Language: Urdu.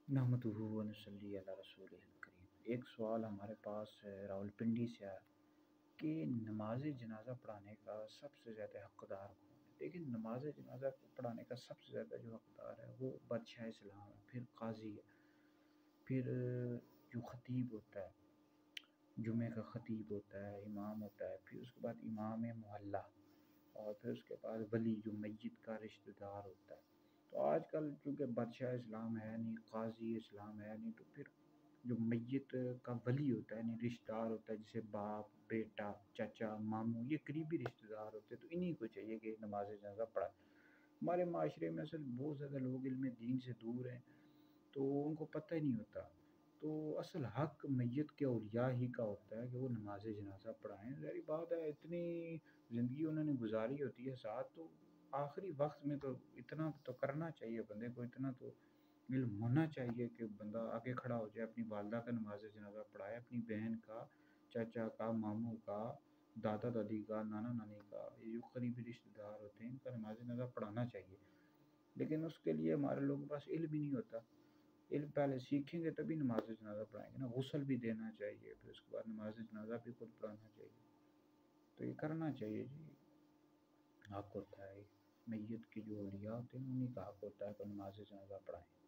نحمدہ و نصلی علی رسول الکریم۔ ایک سوال ہمارے پاس راولپنڈی سے آیا کہ نماز جنازہ پڑھانے کا سب سے زیادہ حقدار کون ہے؟ لیکن نماز جنازہ پڑھانے کا سب سے زیادہ جو حقدار ہے وہ بادشاہ اسلام ہے، پھر قاضی ہے، پھر جو خطیب ہوتا ہے، جمعہ کا خطیب ہوتا ہے، امام ہوتا ہے، پھر اس کے بعد امام محلہ، اور پھر اس کے بعد ولی جو میت کا رشتہ دار ہوتا ہے۔ تو آج کل چونکہ بادشاہ اسلام ہے نہیں، قاضی اسلام ہے نہیں، تو پھر جو میت کا ولی ہوتا ہے یعنی رشتہ دار ہوتا ہے، جیسے باپ، بیٹا، چچا، ماموں، یہ قریبی رشتہ دار ہوتے ہیں، تو انہی کو چاہیے کہ نماز جنازہ پڑھائے۔ ہمارے معاشرے میں اصل بہت زیادہ لوگ علم دین سے دور ہیں، تو ان کو پتہ ہی نہیں ہوتا۔ تو اصل حق میت کے اولیاء ہی کا ہوتا ہے کہ وہ نماز جنازہ پڑھائیں۔ ظاہری بات ہے، اتنی زندگی انہوں نے گزاری ہوتی ہے ساتھ، تو آخری وقت میں تو اتنا تو کرنا چاہیے بندے کو، اتنا تو علم ہونا چاہیے کہ بندہ آگے کھڑا ہو جائے، اپنی والدہ کا نماز جنازہ پڑھائے، اپنی بہن کا، چاچا کا، ماموں کا، دادا دادی کا، نانا نانی کا، یہ جو قریبی رشتہ دار ہوتے ہیں ان کا نماز جنازہ پڑھانا چاہیے۔ لیکن اس کے لیے ہمارے لوگوں کے پاس علم ہی نہیں ہوتا۔ علم پہلے سیکھیں گے تبھی نماز جنازہ پڑھائیں گے نا، غسل بھی دینا چاہیے، پھر اس کے بعد نماز جنازہ بھی خود پڑھانا چاہیے، تو یہ کرنا چاہیے جی۔ حق ہوتا ہے میت کے جو اولیاء ہوتے ہیں انہیں کا حق ہوتا ہے کہ نماز جنازہ پڑھائیں۔